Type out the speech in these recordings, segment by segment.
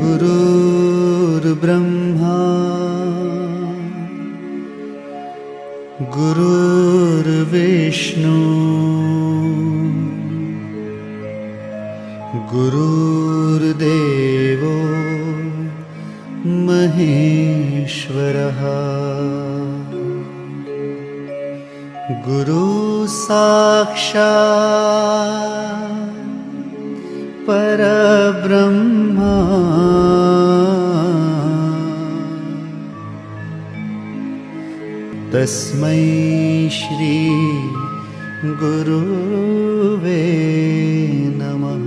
गुरुर्ब्रह्मा गुरुर्विष्णु गुरुर्देवो महेश्वरः गुरु साक्षात् परब्रह्मा तस्मै श्री गुरुवे नमः।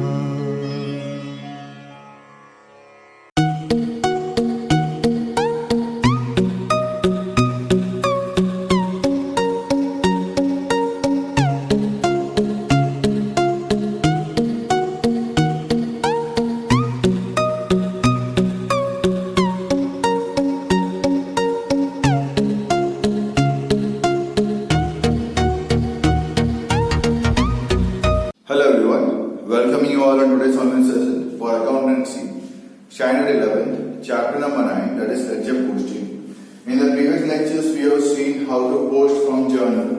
Hello everyone, welcoming you all on today's online session for accountancy, standard 11, chapter number 9, that is ledger posting. In the previous lectures we have seen how to post from journal,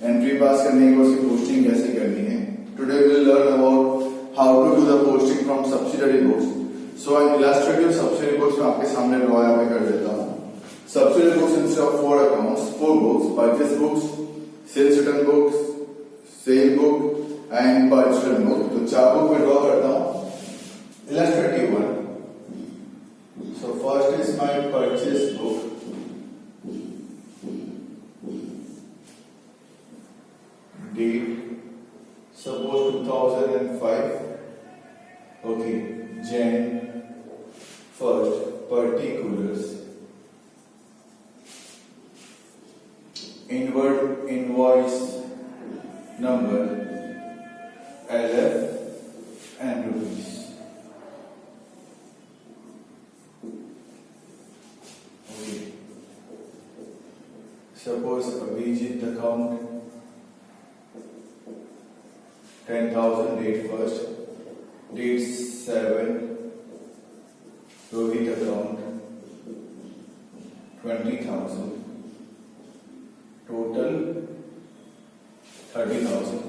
entry pass करने के बाद उसकी posting कैसे करनी है. Today we will learn about how to do the posting from subsidiary books. So an illustrative subsidiary books मैं आपके सामने ड्रॉ यहाँ पे कर देता हूँ. Subsidiary books instead of 4 accounts, 4 books, purchase books, sales return books, sale book and purchase return book. तो 4 book में ड्रॉ करता हूँ. Illustrative one. So first is my purchase book. Date suppose 2005. Okay, Jan 1st. Particulars. Inward invoice number LF and rupees. Okay. Suppose Abhijit account 10,000, date 1st, date 7. Rohit account 20,000, total 30,000.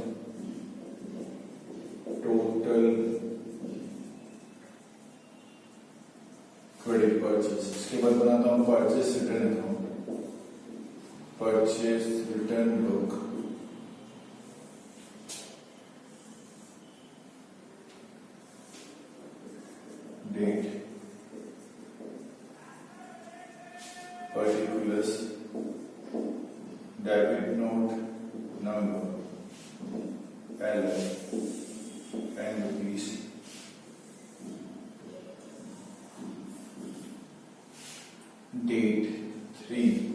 Total credit purchase. इसके बाद बनाता हूँ purchase return account. Purchase return book. Date. Particulars. Debit note number. LF. And rupees. Date 3.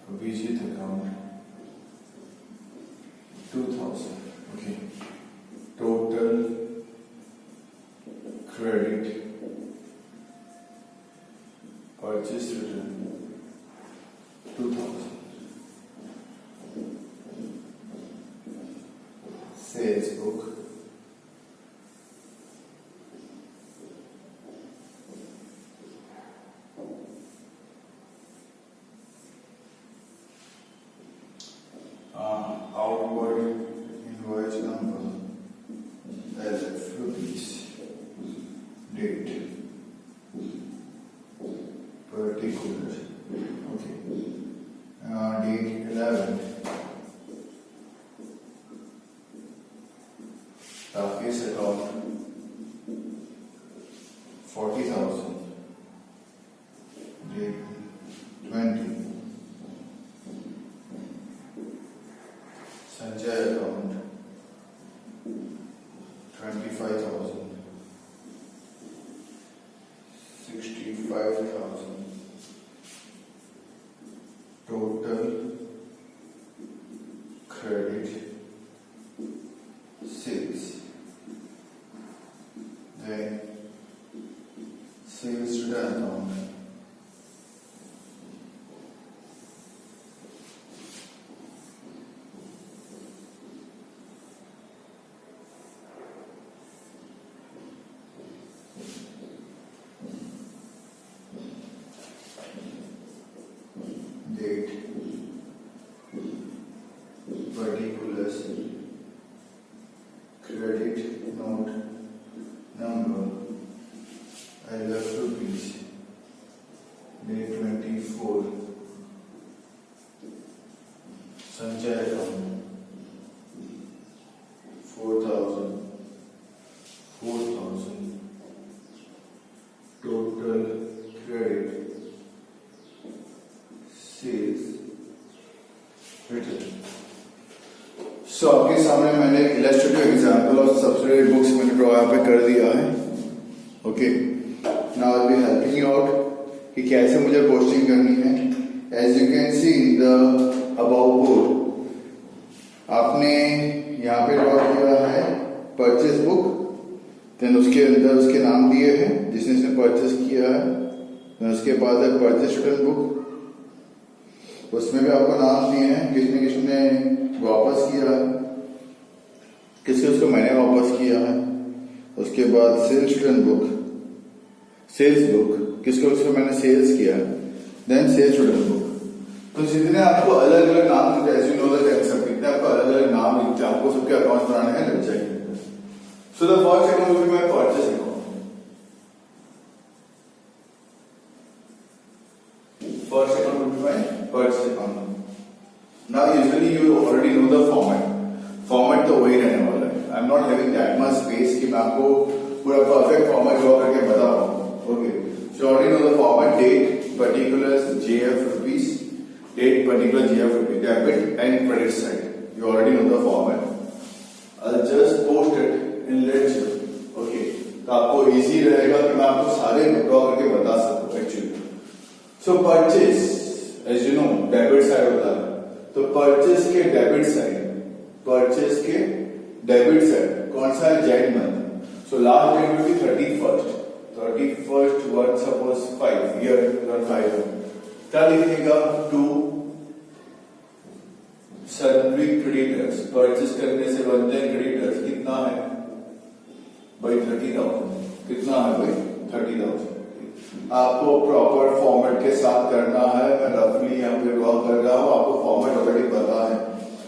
Abhijit account 2,000. Okay. Total credit purchase return 2,000. Sales book. Outward invoice number LF rupees. Date. Particulars. Okay. Date 11. Rakesh account 40,000. Date 20. Sanjay account 25,000. 65,000. Total credit 6. Then sales return account date particulars credit note number I love rupees day 24 Sanchay account 4,000 total credit sales written. So आपके सामने मैंने एक illustrative example of subsidiary books मैंने draw यहाँ पे कर दिया है. Okay, now I will be helping you out कि कैसे मुझे पोस्टिंग करनी है. As you can see the about board, आपने यहाँ पे ड्रॉ किया है परचेज बुक, देन उसके अंदर उसके नाम दिए हैं जिसने इसने परचेज किया है, देन उसके बाद है परचेज रिटर्न बुक, उसमें भी आपको नाम दिए हैं किसने किसने वापस किया है, किसके उसको मैंने वापस किया है. उसके बाद sales return book, sales book किसको उसको मैंने सेल्स किया, देन सेल्स रिटर्न बुक. तो जितने आपको अलग अलग नाम एज यू नो दैट कितने आपको अलग अलग नाम लिखते हैं, आपको सबके अकाउंट बनाने हैं लग जाएंगे. So the first account will be my purchase account. First account will be my purchase account. Now usually you already know the format तो वही रहने वाला है. I am not having that much space कि मैं आपको पूरा परफेक्ट फॉर्मेट ड्रॉ करके बता पाऊँ. Okay, so already know the format, date particulars JF rupees, date particular GF rupees, debit and credit side. You already know the format. I'll just post it in lecture. Okay, तो आपको easy रहेगा कि मैं आपको सारे draw करके बता सकूं actually. So purchase as you know debit side होता है, तो परचेज के डेबिट साइड कौन सा है, Z month. So last date will be 31st one suppose 5 year 5 क्या लिखिएगा, टू सन्ड्री क्रेडिटर्स. परचेज करने से बनते हैं क्रेडिटर्स, कितना है भाई 30,000. कितना है भाई 30,000. आपको प्रॉपर फॉर्मेट के साथ करना है. मैं रफली यहाँ पे ड्रॉ कर रहा हूँ, आपको फॉर्मेट ऑलरेडी पता है.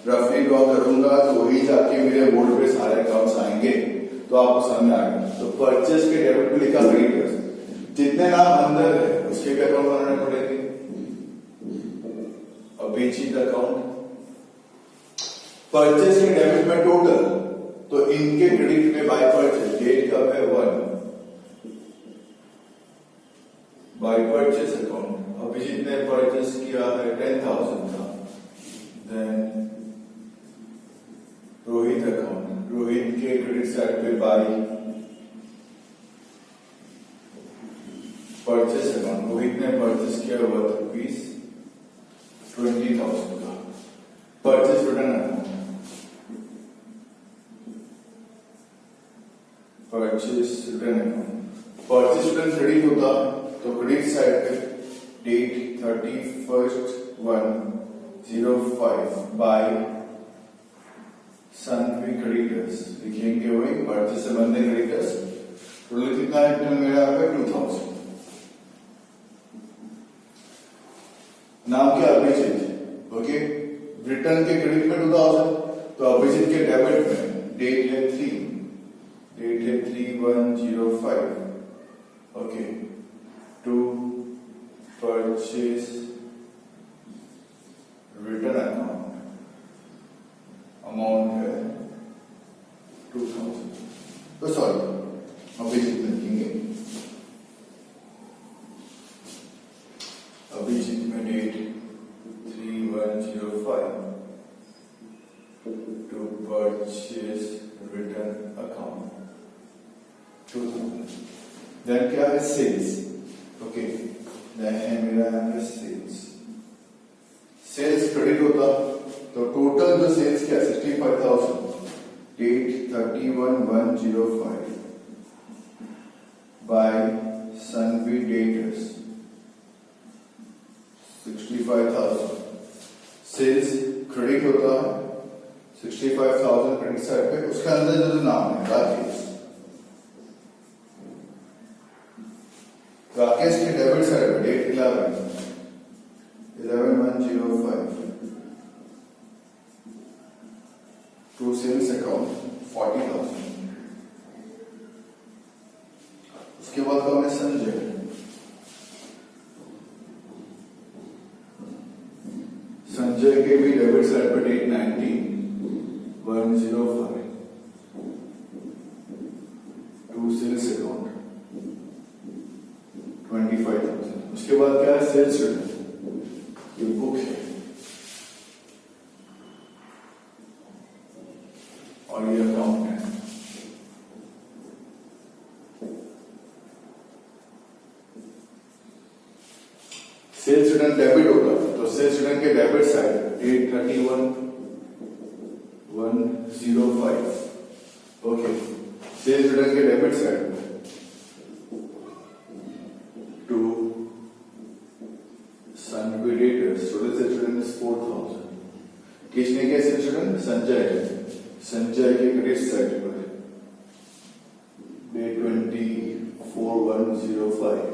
रफली ड्रॉ करूंगा तो वही जाके मेरे बोर्ड पे सारे अकाउंट्स आएंगे तो आपको समझ आएगा. तो परचेज के डेबिट पे लिखा क्रेडिटर्स, जितने नाम अंदर है उसके भी अकाउंट बनाने पड़ेंगे. अभिजीत अकाउंट, परचेज के डेबिट में टोटल, तो इनके क्रेडिट में बाय परचेज, डेट कब है 1, बाय परचेज अकाउंट. अभिजीत ने परचेज किया है 10,000 का. देन रोहित अकाउंट, रोहित के क्रेडिट साइड पे बाय परचेज अकाउंट, रोहित ने परचेज किया वर्थ रुपीज 20,000 का. Purchase return account, purchase return account, purchase return credit होता है तो क्रेडिट साइड पे डेट 31/1/05 बाय सन्ड्री क्रेडिटर्स लिखेंगे. वही परचेज से बनते क्रेडिटर्स. टोटल कितना रिटर्न मेरा है 2,000. नाम क्या, अभिजीत. ओके, रिटर्न के क्रेडिट में 2,000, तो अभिजीत के डेबिट में डेट है 3/1/05. Okay, to purchase return account, amount है 2,000. तो सॉरी, अभिजीत लिखेंगे. अभिजीत में date 3/1/05 to purchase return account 2,000. Then क्या है, सेल्स. ओके, देन है मेरा है सेल्स. सेल्स क्रेडिट होता तो टोटल जो सेल्स क्या 65,000, date 31/1/05 by sundry debtors 65,000. Sales credit होता है 65,000 क्रेडिट साइड पे. उसके अंदर जो नाम है राकेश, राकेश के डेबिट साइड पे डेट 11/1/05 105 to sales account 40,000. उसके बाद कौन है? संजय. संजय के भी डेबिट साइड पर डेट 105 टू सेल्स अकाउंट 25,000. उसके बाद क्या है? Sales return. ये बुक है और ये अकाउंट है. सेल्स रिटर्न डेबिट होगा तो सेल्स रिटर्न के debit side date 31/105. Okay. Sales return के debit side to sundry debtors total sales return is 4,000. किसने के सेल्स रिटर्न? संजय के. संजय के क्रेडिट साइड पर date 24/105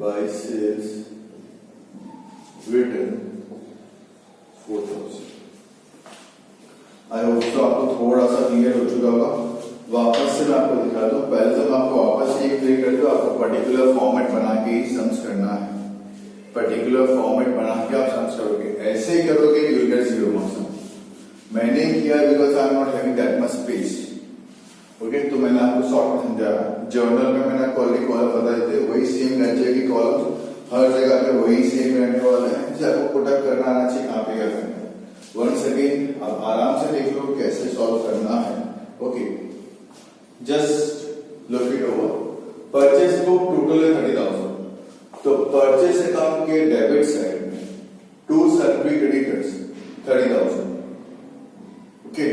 by sales written 4,000. I hope तो आपको थोड़ा सा क्लियर हो चुका होगा. वापस से मैं आपको दिखा दूं. पहले तो मैं आपको वापस से ये क्लियर कर दूं. आपको पर्टिकुलर फॉर्मेट बना के ही सम्स करना है. पर्टिकुलर फॉर्मेट बना के आप सम्स करोगे. ऐसे ही करोगे यू विल गेट 0 मार्क्स. मैंने किया because I am not having that much space. Okay. तो मैंने आपको शॉर्ट में समझाया. जर्नल में मैंने कॉलम बताए थे वही सेम रहने चाहिए. कॉलम हर जगह पे वही सेम रहने वाले हैं. जिसे आपको पुटअप करना आना चाहिए कहां पे क्या करना है. वंस अगेन आप आराम से देख लो कैसे सॉल्व करना है. Okay. Just look it over. Purchase book total है 30,000. तो परचेस अकाउंट के डेबिट साइड में to sundry creditors 30,000. Okay.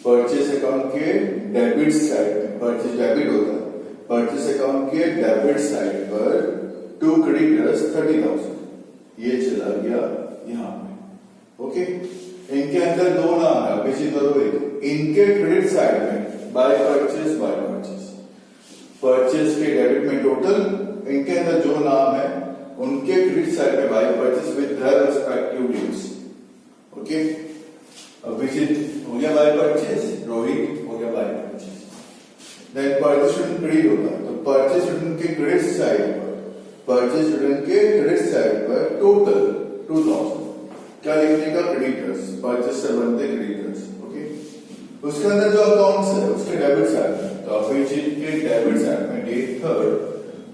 Purchase account के डेबिट साइड में परचेस डेबिट होता है. परचेस अकाउंट के डेबिट साइड पर टू क्रेडिटर्स 30,000. ये चला गया यहां पे. ओके. इनके अंदर दो नाम है. अभी करो एक. इनके क्रेडिट साइड में बाय परचेस परचेस के डेबिट में टोटल. इनके अंदर जो नाम है उनके क्रेडिट साइड में by purchase with their respective dates. Okay. Abhijeet हो गया बाय परचेस. रोहित हो गया by purchase. Then purchase return credit होगा. तो परचेस रिटर्न के क्रेडिट साइड पर टोटल 2,000 क्या लिखने का? क्रेडिटर्स. परचेस से बनते क्रेडिटर्स. ओके. उसके अंदर जो अकाउंट्स है उसके डेबिट साइड में. तो अभिजीत के डेबिट साइड में date 3rd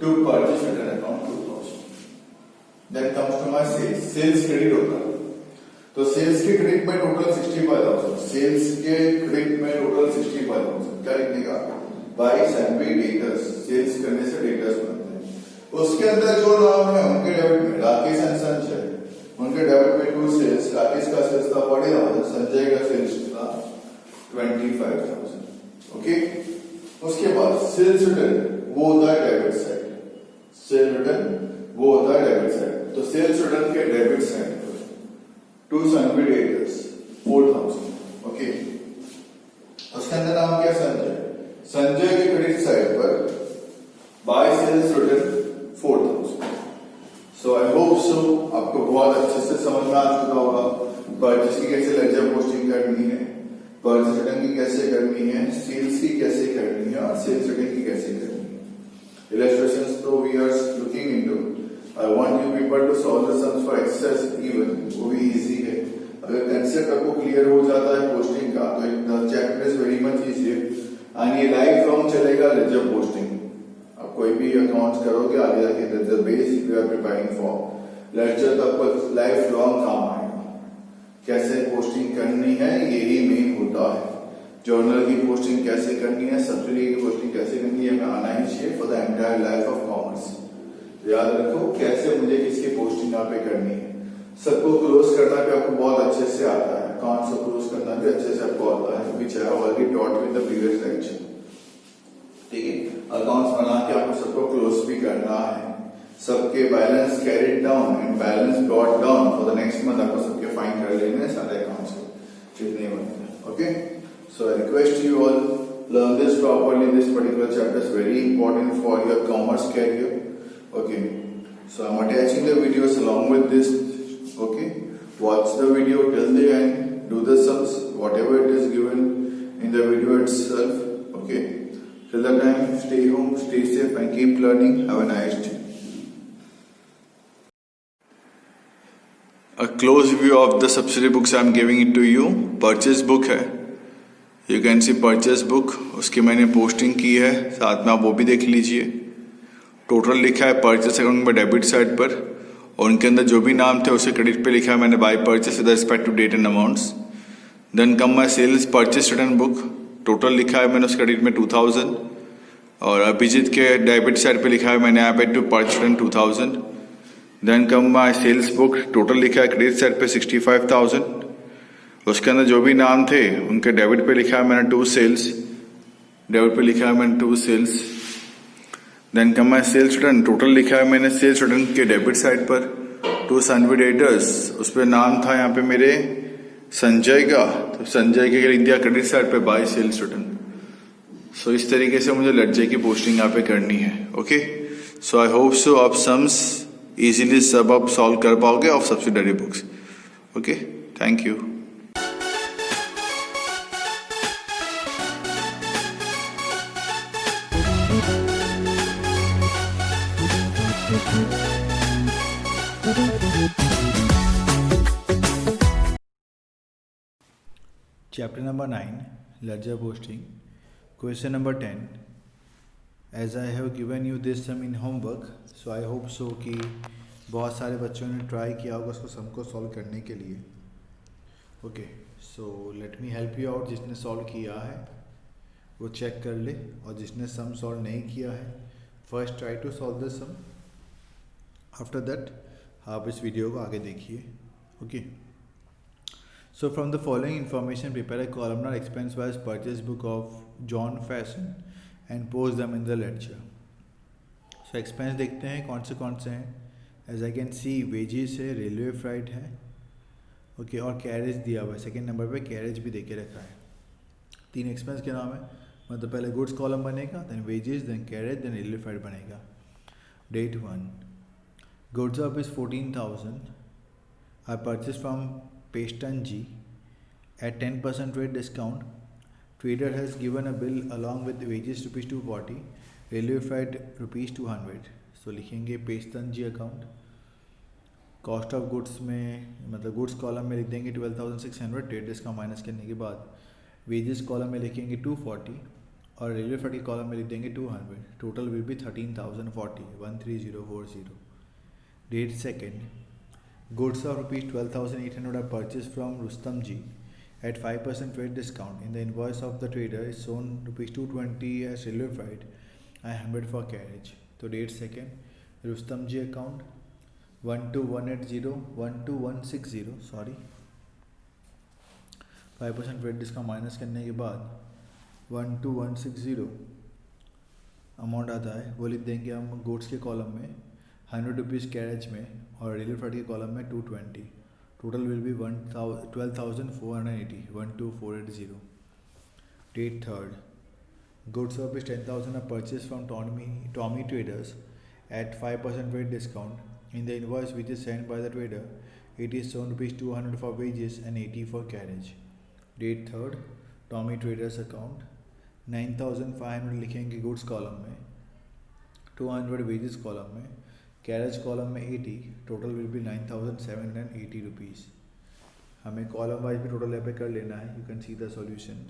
to purchase return account 2,000. Then comes to my sales credit होगा. तो सेल्स के क्रेडिट में टोटल 65,000. सेल्स के क्रेडिट में टोटल 65,000 क्या लिखने का? Bye Sanvi debtors. सेल्स करने से डेटर्स बनते हैं. उसके अंदर जो नाम है उनके डेबिट में राकेश एंड संजय. उनके डेबिट में टू सेल्स. राकेश का सेल्स था 40,000. संजय का सेल्स था 25,000. ओके. उसके बाद सेल्स रिटर्न वो होता है डेबिट साइड. सेल्स रिटर्न वो होता है डेबिट साइड. तो सेल्स रिटर्न के debit side to sundry debtors 4,000. Okay. उसके अंदर नाम क्या? संजय. संजय के क्रेडिट साइड पर by sales return 4,000. So I hope so आपको बहुत अच्छे से समझ में आ चुका होगा. परचेस की कैसे लेजर पोस्टिंग करनी है, परचेस रिटर्न की कैसे करनी है, सेल्स की कैसे करनी है और सेल्स रिटर्न की कैसे करनी है. Illustrations तो we are looking into. I want you people to solve the sums for excess even. वो भी इजी है. अगर कंसेप्ट आपको क्लियर हो जाता है पोस्टिंग का तो the chapter is very much easy. And ये लाइफ लॉन्ग चलेगा लेजर पोस्टिंग. आप कोई भी अकाउंट्स करोगे आगे जाके the base you are preparing for ledger तो आपको लाइफ लॉन्ग काम आएगा. कैसे पोस्टिंग करनी है यही मेन होता है. जर्नल की पोस्टिंग कैसे करनी है, सब्सिडी की पोस्टिंग कैसे करनी है, हमें आना ही चाहिए for the entire life of commerce. याद रखो कैसे मुझे किसकी पोस्टिंग यहाँ पे करनी है. सबको क्लोज करना भी आपको बहुत अच्छे से आता है. अकाउंट से क्लोज करना भी अच्छे से आपको आता है which I have already taught with the previous lecture. ठीक है. अकाउंट्स बना के आपको सबको क्लोज भी करना है. सबके balance carried down and balance brought down for the next month आपको सबके फाइन कर लेने हैं सारे अकाउंट्स को जितने बनते हैं. Okay. So I request you all learn this properly. This particular chapter is very important for your commerce career. Okay. So I'm attaching the videos along with this. Okay, watch the video till the end. Do the sums, whatever it is given in the video itself. Okay, till that time, stay home, stay safe, and keep learning. Have a nice day. A close view of the subsidiary books I'm giving it to you. Purchase book है. You can see purchase book. उसकी मैंने posting की है, साथ में आप वो भी देख लीजिए. टोटल लिखा है परचेस अकाउंट में डेबिट साइड पर, और उनके अंदर जो भी नाम थे उसे क्रेडिट पे लिखा है मैंने by purchase with respect to date and amounts. Then come my sales purchase return book. Total लिखा है मैंने उस क्रेडिट में 2000, और अभिजीत के डेबिट साइड पे लिखा है मैंने यहाँ पे to purchase return 2000. Then come my sales book. Total लिखा है क्रेडिट साइड पे 65,000. उसके अंदर जो भी नाम थे उनके डेबिट पे लिखा है मैंने टू सेल्स. डेबिट पे लिखा है मैंने to sales. Then come my sales return. Total लिखा है मैंने सेल्स रिटर्न के डेबिट साइड पर टू सनविडेटर्स. उस पर नाम था यहाँ पे मेरे संजय का, तो संजय के लिख दिया क्रेडिट साइड पे बाय सेल्स रिटर्न. सो इस तरीके से मुझे लज्जे की पोस्टिंग यहाँ पे करनी है. ओके, सो आई होप सो आप सम्स इजीली सब आप सॉल्व कर पाओगे of subsidiary books. Okay, thank you. Chapter number 9, Ledger Posting. Question number 10. As I have given you this sum in homework, so I hope so कि बहुत सारे बच्चों ने ट्राई किया होगा उसको सम को सॉल्व करने के लिए. Okay, so let me help you out. जिसने सॉल्व किया है वो चेक कर ले, और जिसने सम सॉल्व नहीं किया है first try to solve the sum. After that आप इस वीडियो को आगे देखिए. Okay, so from the following information, prepare a columnar expense-wise purchase book of John Fashion and post them in the ledger. So expense देखते हैं कौन से हैं. As I can see, wages है, railway freight है, ओके, और carriage दिया हुआ है. सेकेंड नंबर पे कैरेज भी दे के रखा है. 3 एक्सपेंस के नाम है, मतलब पहले गुड्स कॉलम बनेगा, then wages, then carriage, then railway freight बनेगा. Date 1, goods of is 14,000 are purchase from Peshtanji at 10% rate discount. Trader has given a bill along with wages rupees 240, railway freight rupees 200. So लिखेंगे पेशतंजी account. Cost of goods में मतलब goods column में लिख देंगे 12,600 trade discount minus करने के बाद. Wages column में लिखेंगे 240, और रेलवे फ्रेट के कॉलम में लिख देंगे 200. Total will be 13,040, 13040. Date 2, goods of rupees 12,800 are purchased from Rustam Ji at 5% rate discount. In the invoice of the trader is shown rupees 220 as railway freight and 100 for carriage. So date 2, Rustam Ji account 12180 12160 sorry, 5% rate discount minus करने के बाद 12160 amount आता है. वो लिख देंगे हम goods के कॉलम में 100 रुपीज़ कैरेज में, और रेलवे फ्रेट के कॉलम में 220. Total will be 12,480, 12480. Date 3, goods of 10,000 are purchase from Tommy traders at 5% rate discount. In the invoice which is sent by the trader, it is shown rupees 200 for wages and 80 for carriage. Date 3, Tommy traders account 9,500 लिखेंगे goods column में, 200 wages column में, carriage column में 80. Total will B 9,780 rupees. हमें column wise भी total यहाँ पे कर लेना है. You can see the solution.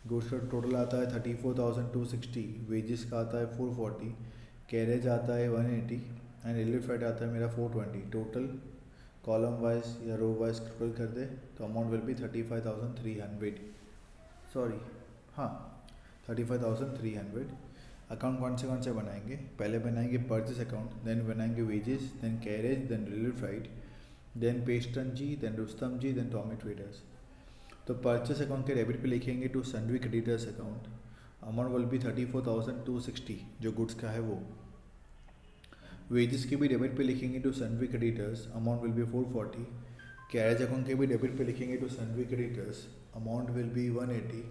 Goods का टोटल आता है 34,260, वेजेस का आता है 440, कैरेज आता है 180, एंड रेलवे फ्रेट आता है मेरा 420. टोटल कॉलम वाइज या रो वाइज टोटल कर दे तो अमाउंट विल बी 35,300. सॉरी, हाँ, 35,300. अकाउंट कौन से बनाएंगे? पहले बनाएंगे परचेस अकाउंट, देन बनाएंगे wages, then carriage, then railway freight, then Pestonji, then Rustom ji, then Tommy traders. तो परचेस अकाउंट के डेबिट पे लिखेंगे to sundry creditors account. Amount will be 34,260 जो गुड्स का है वो. वेजेस के भी डेबिट पे लिखेंगे to sundry creditors. Amount will be 440. Carriage account के भी डेबिट पे लिखेंगे to sundry creditors. Amount will be 180.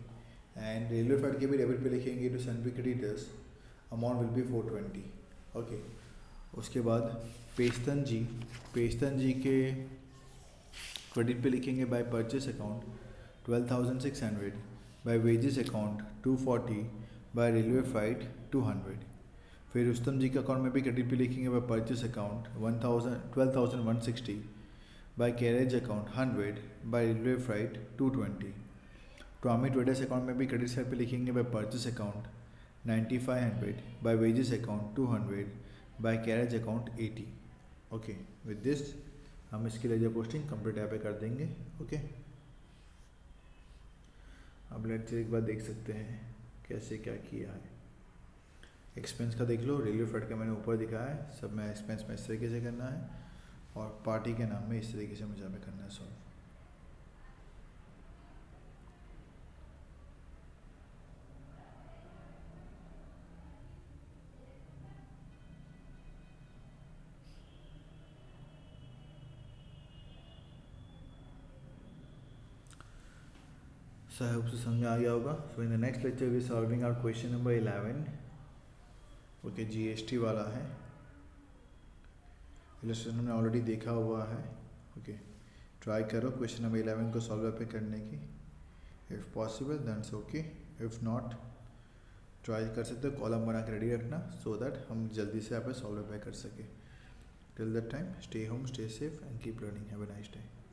And railway freight के भी डेबिट पे लिखेंगे to sundry creditors. Amount will be 420. Okay, उसके बाद पेस्तन जी के क्रेडिट पे लिखेंगे by purchase account 12,600, by wages account 240, by railway freight 200। फिर रुस्तम जी के अकाउंट में भी क्रेडिट पे लिखेंगे by purchase account 12,160, by carriage account 100, by railway freight 220। Tommy traders account में भी क्रेडिट साइड पे लिखेंगे by purchase account 9,500, by wages account 200, by carriage account 80। Okay, with this हम इसकी लेजर पोस्टिंग कंप्लीट यहाँ पे कर देंगे। ओके, अब लेट्स एक बार देख सकते हैं कैसे क्या किया है। एक्सपेंस का देख लो, रेलवे फ्राइट का मैंने ऊपर दिखाया है, सब में एक्सपेंस में इस तरीके से करना है और पार्टी के नाम में इस तरीके से मुझे यहाँ पे करना है सॉल्व। So I hope से समझ में आ गया होगा। So in the next lecture we are solving our question number 11। Okay, GST वाला है, इलस्ट्रेशन हमने ऑलरेडी देखा हुआ है। ओके, ट्राई करो क्वेश्चन नंबर 11 को सॉल्व पे करने की। If possible that's okay, if not try कर सकते हो कॉलम बना के रेडी रखना सो दैट हम जल्दी से यहाँ पे सॉल्व पे कर सके। Till that time stay home, stay safe and keep learning. Have a nice day.